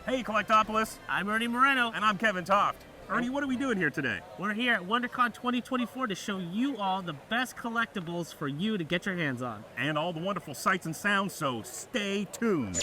Hey, COLLECT-OPOLIS. I'm Ernie Moreno. And I'm Kevin Toft. Ernie, what are we doing here today? We're here at WonderCon 2024 to show you all the best collectibles for you to get your hands on. And all the wonderful sights and sounds, so stay tuned.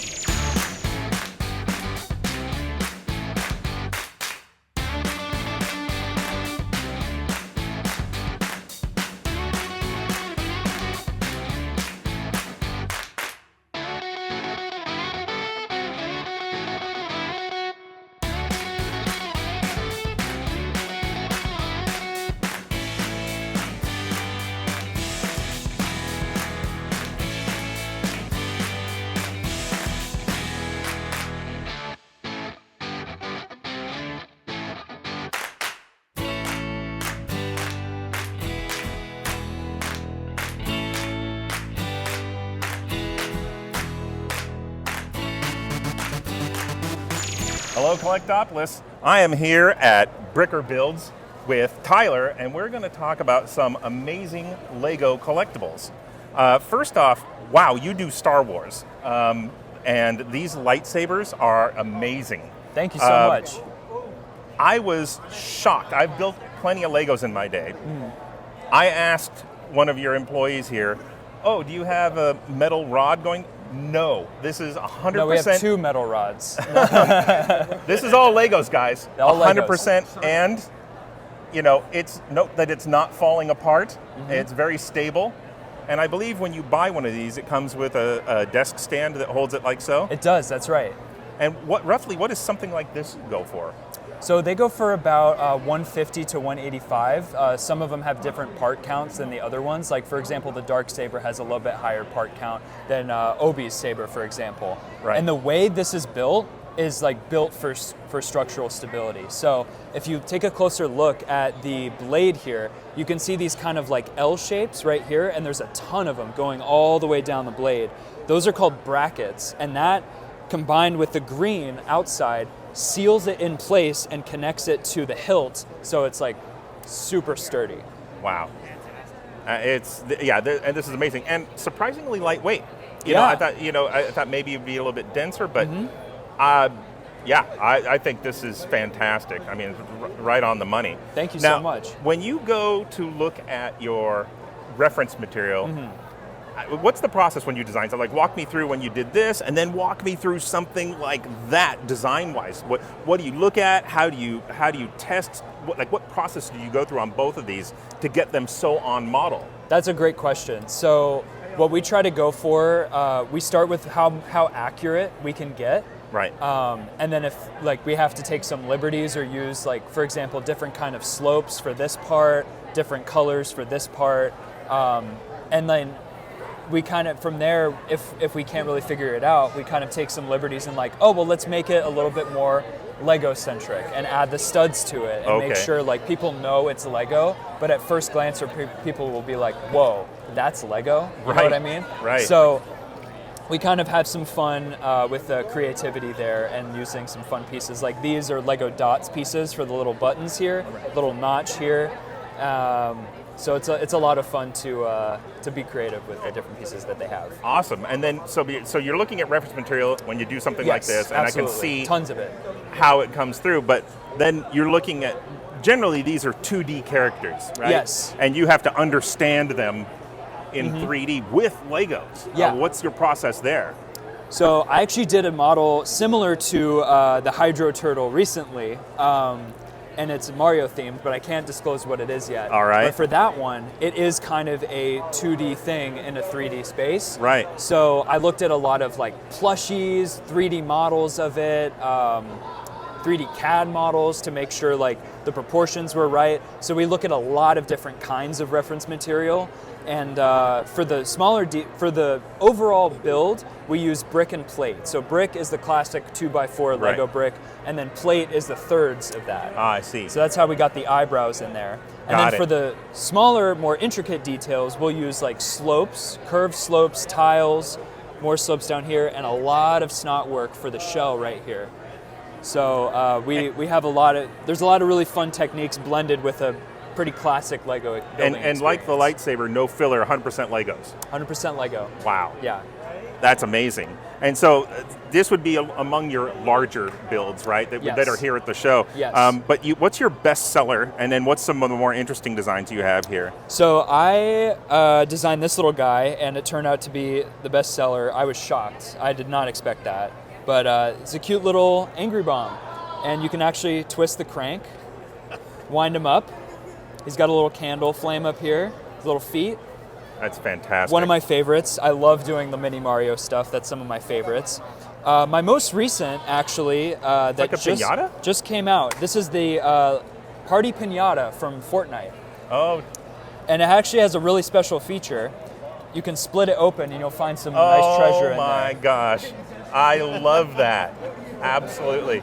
Hello, COLLECT-OPOLIS. I am here at Bricker Builds with Tyler, and we're going to talk about some amazing Lego collectibles. First off, wow, you do Star Wars, and these lightsabers are amazing. Thank you so much. I was shocked. I've built plenty of Legos in my day. I asked one of your employees here, oh, do you have a metal rod going? No, this is 100%. No, we have two metal rods. This is all Legos, guys. All 100%. Legos. And, you know, note that it's not falling apart. It's very stable. And I believe when you buy one of these, it comes with a desk stand that holds it like so. It does, that's right. And what does something like this go for? So they go for about 150 to 185. Some of them have different part counts than the other ones. Like, for example, the Dark Saber has a little bit higher part count than Obi's Saber, for example. Right. And the way this is built is like built for structural stability. So if you take a closer look at the blade here, you can see these kind of like L shapes right here, and there's a ton of them going all the way down the blade. Those are called brackets, and that combined with the green outside seals it in place and connects it to the hilt, so it's like super sturdy. Wow. And this is amazing and surprisingly lightweight. You Yeah. know, I thought maybe it'd be a little bit denser, but I think this is fantastic. I mean, it's right on the money. Thank you now, so much. When you go to look at your reference material, what's the process when you design? So, like, walk me through when you did this, and then walk me through something like that design-wise. What do you look at? How do you test? What process do you go through on both of these to get them so on model? That's a great question. So what we try to go for, we start with how accurate we can get. Right. And then if like we have to take some liberties or use, like, for example, different kind of slopes for this part, different colors for this part, and then we kind of, from there, if we can't really figure it out, we kind of take some liberties and like, oh, well, let's make it a little bit more Lego-centric and add the studs to it and make sure like people know it's Lego, but at first glance or people will be like, whoa, that's Lego? You know what I mean? Right. So we kind of have some fun with the creativity there and using some fun pieces. Like these are Lego dots pieces for the little buttons here, little notch here. So it's a lot of fun to be creative with the different pieces that they have. Awesome. And then so you're looking at reference material when you do something like this, and absolutely. I can see tons of it, how it comes through. But then you're looking at, generally these are 2D characters, right? Yes. And you have to understand them in 3D with Legos. Yeah. What's your process there? So I actually did a model similar to the Hydro Turtle recently. And it's Mario themed, but I can't disclose what it is yet. All right. But for that one, it is kind of a 2D thing in a 3D space. Right. So I looked at a lot of like plushies, 3D models of it, 3D CAD models to make sure like the proportions were right. So we look at a lot of different kinds of reference material. And for the for the overall build, we use brick and plate. So brick is the classic 2x4 Lego brick, and then plate is the thirds of that. Ah, I see. So that's how we got the eyebrows in there. And then for the smaller, more intricate details, we'll use like slopes, curved slopes, tiles, more slopes down here, and a lot of snot work for the shell right here. So we have there's a lot of really fun techniques blended with a pretty classic Lego building and like the lightsaber, no filler, 100% Legos. 100% Lego. Wow. Yeah. That's amazing. And so this would be among your larger builds, right? That, Yes. that are here at the show. Yes. But what's your best seller? And then what's some of the more interesting designs you have here? So I designed this little guy, and it turned out to be the best seller. I was shocked. I did not expect that. But it's a cute little angry bomb. And you can actually twist the crank, wind him up. He's got a little candle flame up here, his little feet. That's fantastic. One of my favorites. I love doing the mini Mario stuff. That's some of my favorites. My most recent, actually, that like a piñata? just came out. This is the Party Piñata from Fortnite. Oh, And it actually has a really special feature. You can split it open and you'll find some nice treasure in oh my there. gosh. I love that. Absolutely.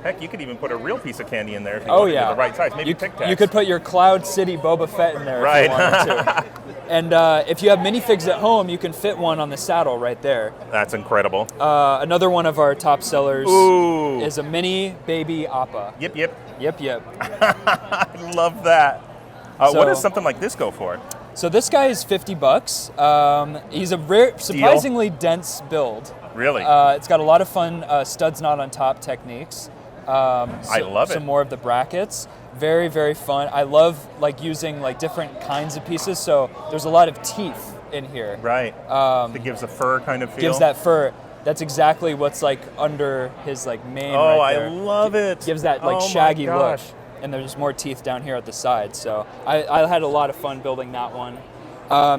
Heck, you could even put a real piece of candy in there if you wanted to the right size. Maybe Tic Tacs. You could put your Cloud City Boba Fett in there Right. if you wanted to. And if you have minifigs at home, you can fit one on the saddle right there. That's incredible. Another one of our top sellers Ooh. is a mini baby Appa. Yep, yep. Yep. I love that. What So- does something like this go for? So this guy is $50. He's a surprisingly dense build. Really? It's got a lot of fun studs not on top techniques. I love it. Some more of the brackets. Very, very fun. I love like using like different kinds of pieces. So there's a lot of teeth in here. Right. That gives a fur kind of feel. Gives that fur. That's exactly what's like under his like mane Oh, right there. I love it. Gives that like Oh my shaggy look. gosh. And there's more teeth down here at the side. So I had a lot of fun building that one.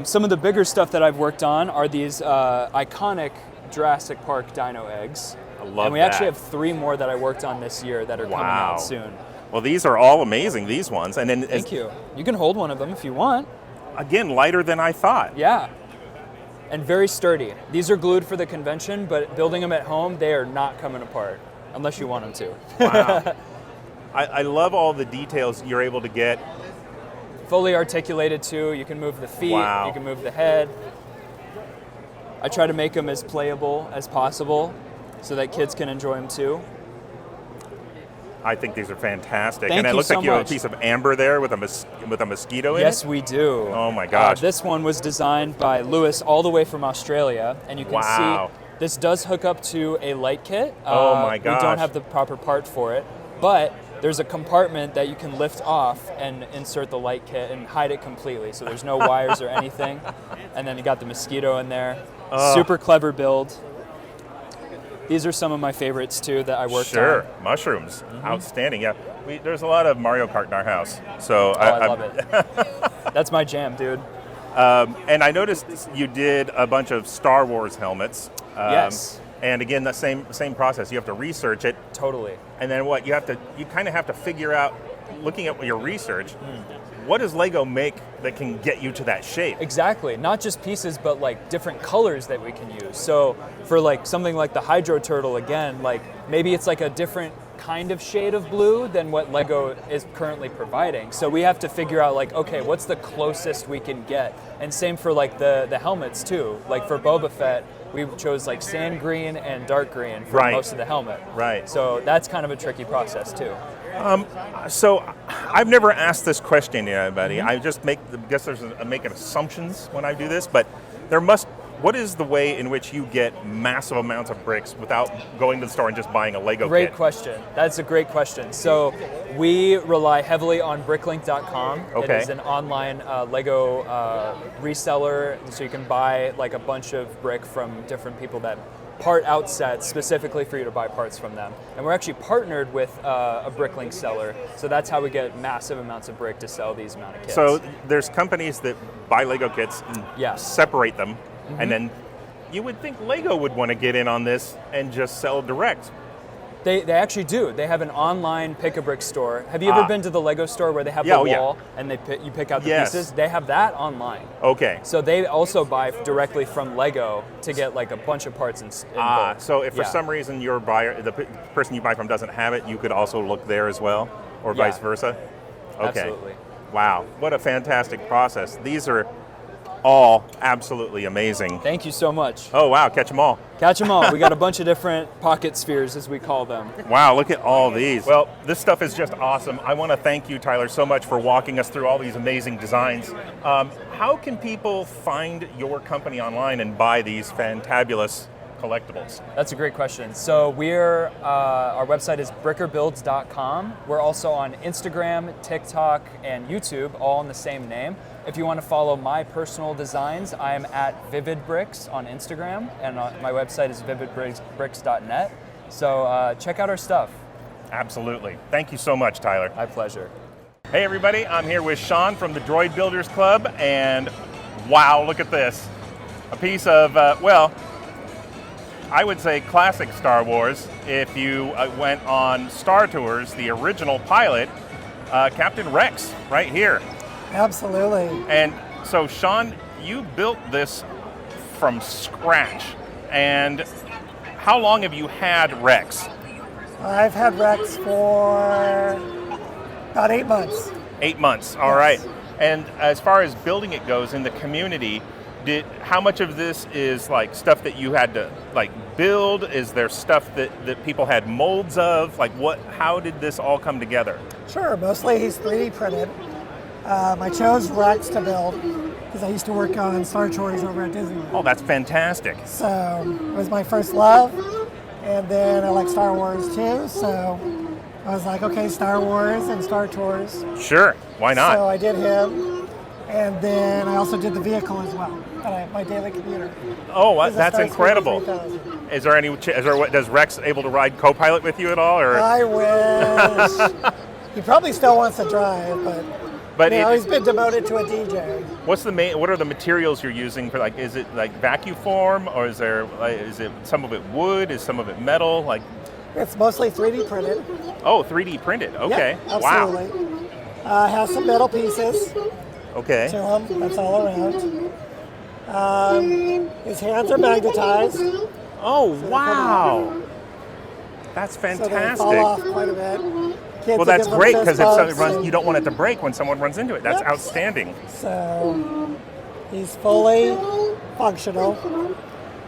Some of the bigger stuff that I've worked on are these iconic Jurassic Park dino eggs. I love And we that. actually have 3 more that I worked on this year that are coming Wow. out soon. Well, these are all amazing, these ones. And then, Thank you. You can hold one of them if you want. again, lighter than I thought. Yeah. And very sturdy. These are glued for the convention, but building them at home, they are not coming apart unless you want them to. Wow. I love all the details you're able to get. Fully articulated too. You can move the feet, Wow. you can move the head. I try to make them as playable as possible so that kids can enjoy them too. I think these are fantastic. Thank and it you looks like so you have much. a piece of amber there with a mosquito in Yes, it. we do. Oh my gosh. This one was designed by Lewis all the way from Australia, and you can Wow. see this does hook up to a light kit. Oh my We gosh. don't have the proper part for it, but there's a compartment that you can lift off and insert the light kit and hide it completely, so there's no wires or anything. And then you got the mosquito in there. Super clever build. These are some of my favorites too that I worked Sure, on. mushrooms, outstanding. Yeah, there's a lot of Mario Kart in our house, so I love it. That's my jam, dude. And I noticed you did a bunch of Star Wars helmets. Yes. And again, the same process. You have to research it, Totally. and then what you kind of have to figure out, looking at your research, what does Lego make that can get you to that shape? Exactly. Not just pieces, but like different colors that we can use. So for like something like the Hydro Turtle, again, like maybe it's like a different kind of shade of blue than what Lego is currently providing. So we have to figure out like, okay, what's the closest we can get? And same for like the helmets too. Like for Boba Fett, we chose like sand green and dark green for Right. most of the helmet. Right. So that's kind of a tricky process too. So I've never asked this question to anybody. I just I'm making assumptions when I do this, but what is the way in which you get massive amounts of bricks without going to the store and just buying a Lego Great kit? question. That's a great question. So we rely heavily on bricklink.com. Okay. It is an online Lego reseller, so you can buy like a bunch of brick from different people that part out sets specifically for you to buy parts from them. And we're actually partnered with a bricklink seller, so that's how we get massive amounts of brick to sell these amount of kits. So there's companies that buy Lego kits and Yes. separate them, and then you would think Lego would want to get in on this and just sell direct. They actually do. They have an online pick-a-brick store. Have you ever been to the Lego store where they have the oh, yeah. wall and you pick out the Yes. pieces? They have that online. Okay. So they also buy directly from Lego to get like a bunch of parts in bulk. So if for Yeah. some reason your buyer, the person you buy from doesn't have it, you could also look there as well, or vice Yeah. versa? Okay. Absolutely. Wow, what a fantastic process. These are all absolutely amazing. Thank you so much. Oh wow, catch them all. Catch them all. We got a bunch of different pocket spheres, as we call them. Wow, look at all these. Well, this stuff is just awesome. I want to thank you, Tyler, so much for walking us through all these amazing designs. How can people find your company online and buy these fantabulous collectibles? That's a great question. So we're, our website is brickerbuilds.com. We're also on Instagram, TikTok, and YouTube, all in the same name. If you want to follow my personal designs, I'm at Vivid Bricks on Instagram, and my website is vividbricks.net. So check out our stuff. Absolutely. Thank you so much, Tyler. My pleasure. Hey everybody, I'm here with Sean from the Droid Builders Club, and wow, look at this. A piece of, well, I would say classic Star Wars. If you went on Star Tours, the original pilot, Captain Rex, right here. Absolutely. And so, Sean, you built this from scratch. And how long have you had Rex? I've had Rex for about 8 months. 8 months, all right. And as far as building it goes in the community, how much of this is like stuff that you had to like build? Is there stuff that people had molds of? Like how did this all come together? Sure, mostly he's 3D printed. I chose Rex to build because I used to work on Star Tours over at Disneyland. Oh, that's fantastic. So it was my first love, and then I like Star Wars too, so I was like, okay, Star Wars and Star Tours. Sure, why not? So I did him, and then I also did the vehicle as well, my daily commuter. Oh, that's Starship incredible. 3000. Is there any? Does Rex able to ride co-pilot with you at all, or? I wish. He probably still wants to drive, but you know, he's been demoted to a DJ. What are the materials you're using for? Like, is it like vacuum form, or is it some of it wood? Is some of it metal? Like, it's mostly 3D printed. Oh, 3D printed. Okay. Yep, absolutely. Wow. Has some metal pieces. Okay. To him. That's all around. His hands are magnetized. Oh, so wow. That's fantastic. So they fall off quite a bit. Well, that's great, because if something runs, you don't want it to break when someone runs into it. That's outstanding. So he's fully functional.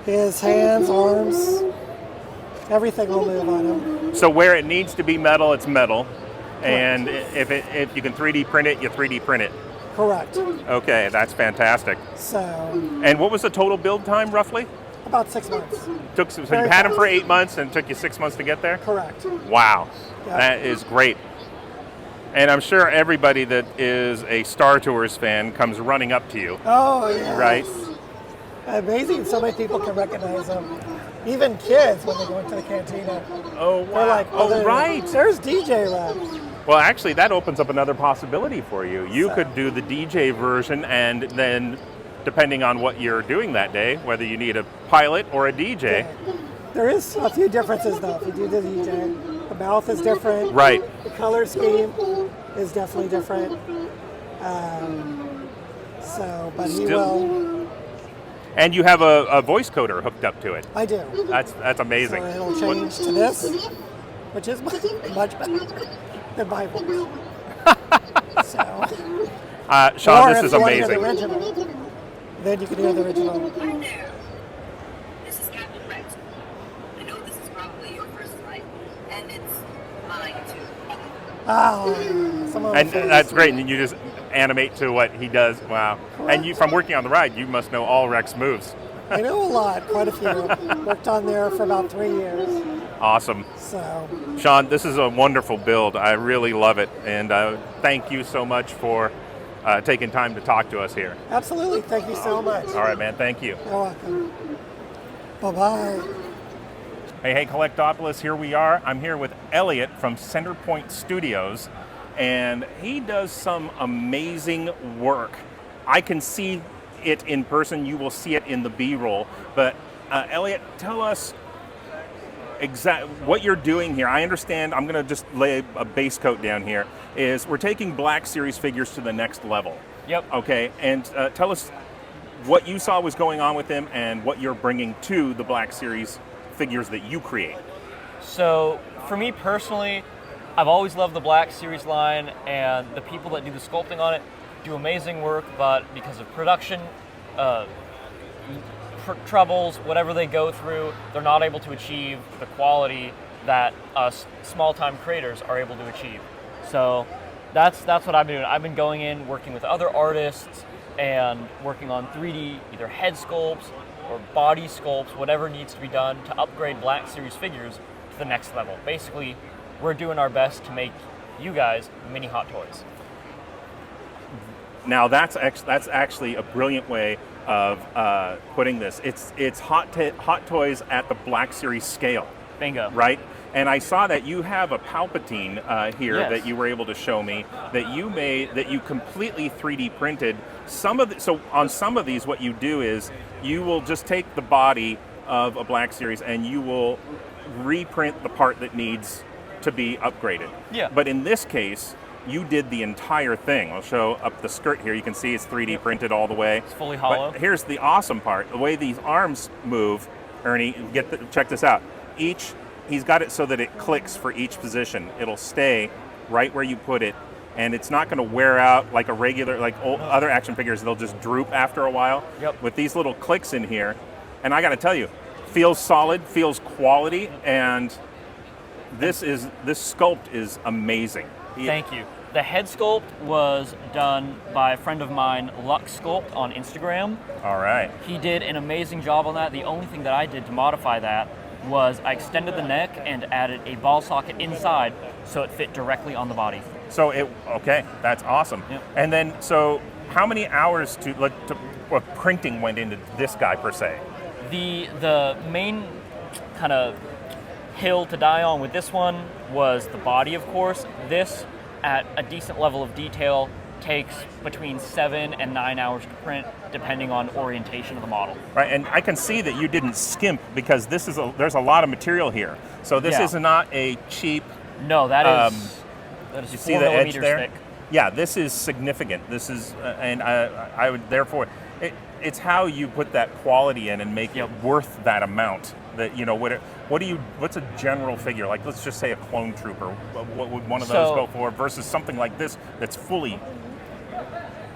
His hands, arms, everything will move on him. So where it needs to be metal, it's metal. Correct. And if you can 3D print it, you 3D print it. Correct. Okay, that's fantastic. So. And what was the total build time, roughly? About 6 months. So you had him for 8 months and it took you 6 months to get there? Correct. Wow, Yep. That is great. And I'm sure everybody that is a Star Tours fan comes running up to you. Oh, yeah. Right? Amazing, so many people can recognize him. Even kids, when they go into the cantina. Oh, wow. They're like, oh, right. There's DJ Rex. Well, actually, that opens up another possibility for you. You could do the DJ version, and then, depending on what you're doing that day, whether you need a pilot or a DJ. Yeah. There is a few differences, though, if you do the DJ. The mouth is different. Right. The color scheme is definitely different. But he will. And you have a voice coder hooked up to it. I do. That's amazing. So it'll change to this, which is much better than my voice. So. Sean, or this is if you amazing. want to hear the original, then you can hear the original. Hi there. This is Captain Rex. I know this is probably your first flight, and it's mine too. Oh, and that's great. And you just animate to what he does. Wow. Correct. And you, from working on the ride, you must know all Rex moves. I know a lot, quite a few. Worked on there for about 3 years. Awesome. So. Sean, this is a wonderful build. I really love it. And thank you so much for taking time to talk to us here. Absolutely. Thank you so much. All right, man. Thank you. You're welcome. Bye-bye. Hey, COLLECT-OPOLIS, here we are. I'm here with Elliot from Centerpoint Studios, and he does some amazing work. I can see it in person. You will see it in the B-roll. But Elliot, tell us what you're doing here. I understand, I'm going to just lay a base coat down here, is we're taking Black Series figures to the next level. Yep. Okay, and tell us what you saw was going on with them and what you're bringing to the Black Series figures that you create. So for me personally, I've always loved the Black Series line, and the people that do the sculpting on it do amazing work, but because of production troubles, whatever they go through, they're not able to achieve the quality that us small-time creators are able to achieve. So that's what I've been doing. I've been going in, working with other artists, and working on 3D, either head sculpts or body sculpts, whatever needs to be done to upgrade Black Series figures to the next level. Basically, we're doing our best to make you guys mini Hot Toys. Now that's actually a brilliant way of putting this. It's hot toys at the Black Series scale. Bingo. Right? And I saw that you have a Palpatine here Yes. that you were able to show me that you made, that you completely 3D printed. So on some of these, what you do is you will just take the body of a Black Series and you will reprint the part that needs to be upgraded. Yeah. But in this case, you did the entire thing. I'll show up the skirt here. You can see it's 3D printed all the way. It's fully hollow. But here's the awesome part. The way these arms move, Ernie, check this out. He's got it so that it clicks for each position. It'll stay right where you put it, and it's not going to wear out like a regular, like other action figures. They'll just droop after a while. Yep. With these little clicks in here, and I got to tell you, feels solid, feels quality, and this sculpt is amazing. Thank you. The head sculpt was done by a friend of mine, Lux Sculpt, on Instagram. All right. He did an amazing job on that. The only thing that I did to modify that was I extended the neck and added a ball socket inside so it fit directly on the body. So okay, that's awesome. Yep. And then, so how many hours of printing went into this guy per se? The main kind of hill to die on with this one was the body, of course. This, at a decent level of detail, takes between 7 and 9 hours to print, depending on orientation of the model. Right, and I can see that you didn't skimp because there's a lot of material here. So this is not a cheap. No, that is You 4 see the edge millimeters there? thick. Yeah, this is significant. This is, and I would therefore, it's how you put that quality in and make it worth that amount. That what's a general figure? Like, let's just say a clone trooper. What would one of those go for versus something like this that's fully?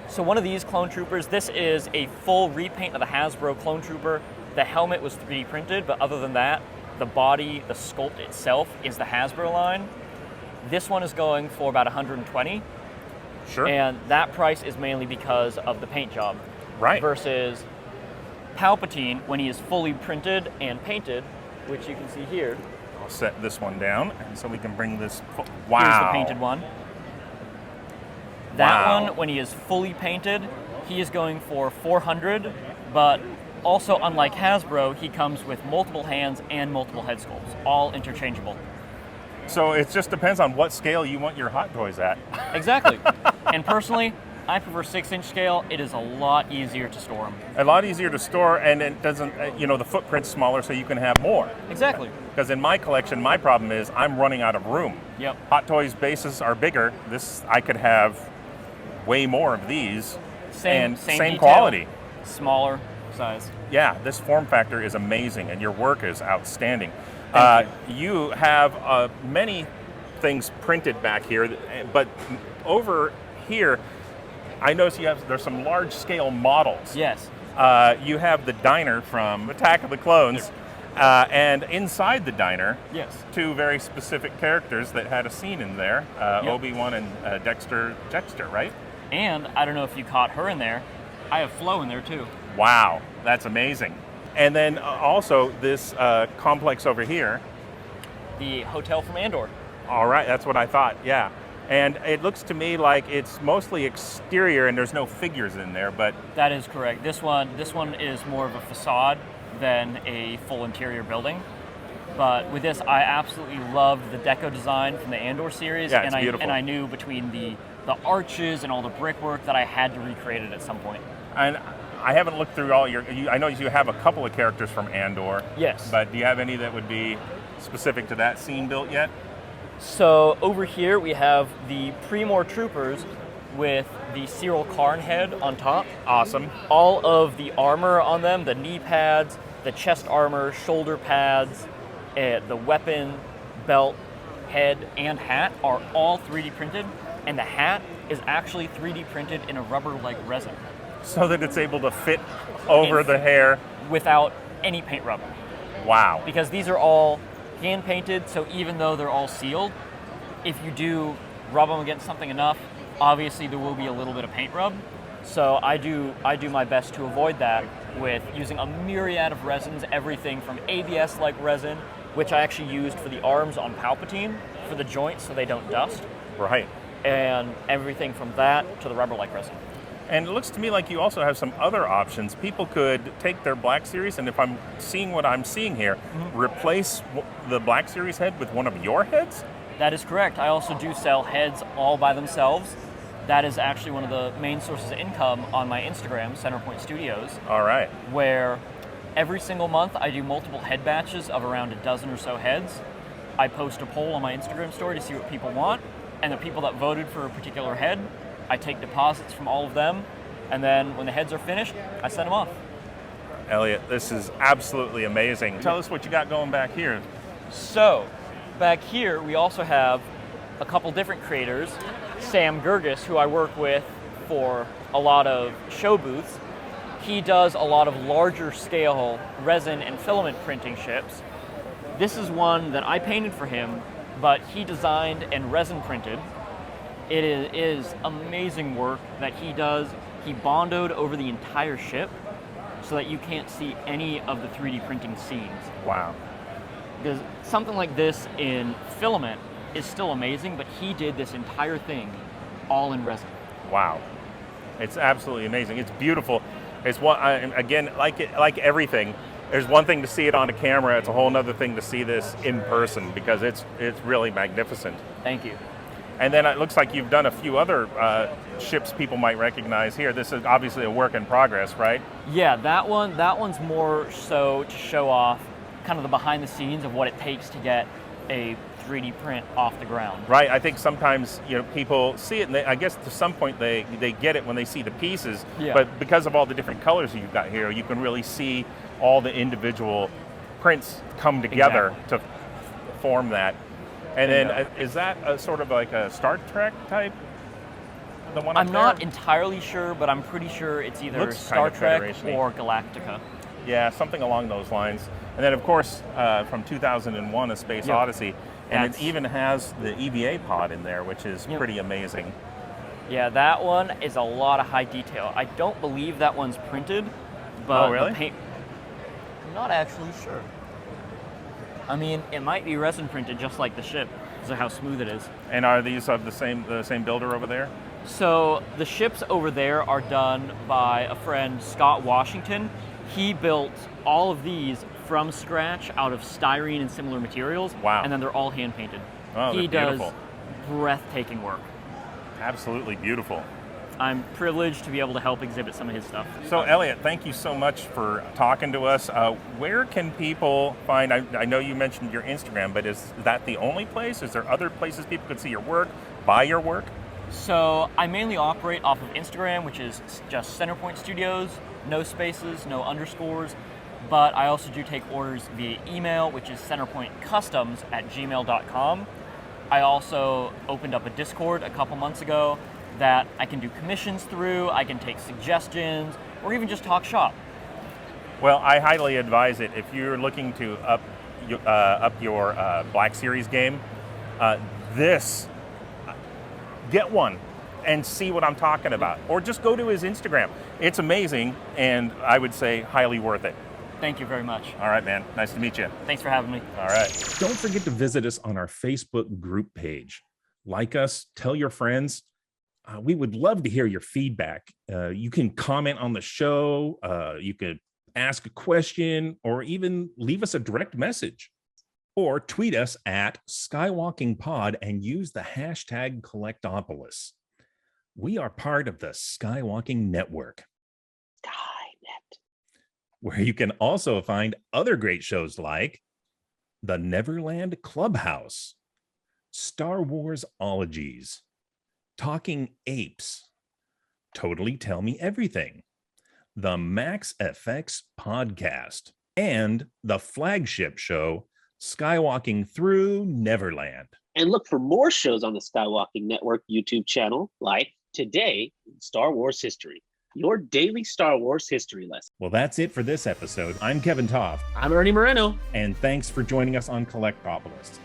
So one of these clone troopers, this is a full repaint of the Hasbro clone trooper. The helmet was 3D printed, but other than that, the body, the sculpt itself is the Hasbro line. This one is going for about 120. Sure. And that price is mainly because of the paint job. Right. Versus Palpatine, when he is fully printed and painted, which you can see here. I'll set this one down, and so we can bring this. Wow. Here's the painted one. That Wow. one, when he is fully painted, he is going for 400, but also, unlike Hasbro, he comes with multiple hands and multiple head sculpts, all interchangeable. So it just depends on what scale you want your Hot Toys at. Exactly. And personally, I prefer 6-inch scale. It is a lot easier to store them. A lot easier to store, and it doesn't, the footprint's smaller, so you can have more. Exactly. Because in my collection, my problem is I'm running out of room. Yep. Hot Toys bases are bigger. I could have way more of these, Same detail, quality. Smaller size. Yeah, this form factor is amazing, and your work is outstanding. Thank You have many things printed back here, but over here, I notice there's some large-scale models. Yes. You have the diner from Attack of the Clones, and inside the diner, Yes. 2 very specific characters that had a scene in there, Obi-Wan and Dexter, right? And I don't know if you caught her in there. I have Flo in there too. Wow, that's amazing. And then also this complex over here. The hotel from Andor. All right, that's what I thought, yeah. And it looks to me like it's mostly exterior and there's no figures in there, but... That is correct. This one is more of a facade than a full interior building. But with this, I absolutely loved the deco design from the Andor series. Yeah, it's beautiful. And I knew between the arches and all the brickwork that I had to recreate it at some point. And I haven't looked through all I know you have a couple of characters from Andor. Yes. But do you have any that would be specific to that scene built yet? So over here we have the Pre-Mor troopers with the Cyril Karn head on top. Awesome. All of the armor on them, the knee pads, the chest armor, shoulder pads, the weapon, belt, head, and hat are all 3D printed, and the hat is actually 3D printed in a rubber-like resin. So that it's able to fit over the hair. without any paint rub. Wow. Because these are all hand painted, so even though they're all sealed, if you do rub them against something enough, obviously there will be a little bit of paint rub. So I do my best to avoid that with using a myriad of resins, everything from ABS-like resin, which I actually used for the arms on Palpatine, for the joints so they don't dust, Right. and everything from that to the rubber-like resin. And it looks to me like you also have some other options. People could take their Black Series, and if I'm seeing what I'm seeing here, replace the Black Series head with one of your heads? That is correct. I also do sell heads all by themselves. That is actually one of the main sources of income on my Instagram, Centerpoint Studios, All right. where every single month I do multiple head batches of around a dozen or so heads. I post a poll on my Instagram story to see what people want, and the people that voted for a particular head, I take deposits from all of them, and then when the heads are finished, I send them off. Elliot, this is absolutely amazing. Tell us what you got going back here. So, back here we also have a couple different creators. Sam Gergis, who I work with for a lot of show booths, he does a lot of larger scale resin and filament printing ships. This is one that I painted for him, but he designed and resin printed. It is amazing work that he does. He bondoed over the entire ship so that you can't see any of the 3D printing seams. Wow. Because something like this in filament is still amazing, but he did this entire thing all in resin. Wow. It's absolutely amazing. It's beautiful. It's one, again, like everything, there's one thing to see it on a camera, it's a whole other thing to see this in person, because it's really magnificent. Thank you. And then it looks like you've done a few other ships people might recognize here. This is obviously a work in progress, right? Yeah, that one's more so to show off kind of the behind the scenes of what it takes to get a 3D print off the ground. Right. I think sometimes people see it, and I guess to some point they get it when they see the pieces. Yeah. But because of all the different colors you've got here, you can really see all the individual prints come together to form that. And then is that a sort of like a Star Trek type? The one I'm up not there? entirely sure, but I'm pretty sure it's either Looks Star kind of Trek Federation-y. or Galactica. Yeah, something along those lines. And then, of course, from 2001, A Space Yep. Odyssey. And That's- it even has the EVA pod in there, which is Yep. pretty amazing. Yeah, that one is a lot of high detail. I don't believe that one's printed, but Oh, really? the paint. I'm not actually sure. I mean, it might be resin printed just like the ship, because of how smooth it is. And are these of the same builder over there? So the ships over there are done by a friend, Scott Washington. He built all of these from scratch out of styrene and similar materials. Wow. And then they're all hand painted. Oh, He they're does beautiful. breathtaking work. Absolutely beautiful. I'm privileged to be able to help exhibit some of his stuff. So, Elliot, thank you so much for talking to us. Where can people find, I know you mentioned your Instagram, but is that the only place? Is there other places people could see your work, buy your work? So I mainly operate off of Instagram, which is just Centerpoint Studios, no spaces, no underscores. But I also do take orders via email, which is centerpointcustoms@gmail.com. I also opened up a Discord a couple months ago that I can do commissions through, I can take suggestions, or even just talk shop. Well, I highly advise it. If you're looking to up your Black Series game, get one and see what I'm talking about. Or just go to his Instagram. It's amazing, and I would say highly worth it. Thank you very much. All right, man. Nice to meet you. Thanks for having me. All right. Don't forget to visit us on our Facebook group page. Like us, tell your friends. We would love to hear your feedback. You can comment on the show. You could ask a question, or even leave us a direct message. Or tweet us at SkywalkingPod and use the hashtag COLLECT-OPOLIS. We are part of the Skywalking Network, Skynet, where you can also find other great shows like the Neverland Clubhouse, Star Wars Ologies, Talking Apes, Totally Tell Me Everything, the Max FX Podcast, and the flagship show, Skywalking Through Neverland. and look for more shows on the Skywalking Network YouTube channel, like Today in Star Wars History. your daily Star Wars history lesson. Well, that's it for this episode. I'm Kevin Toff, I'm Ernie Moreno. and thanks for joining us on Collectopolis.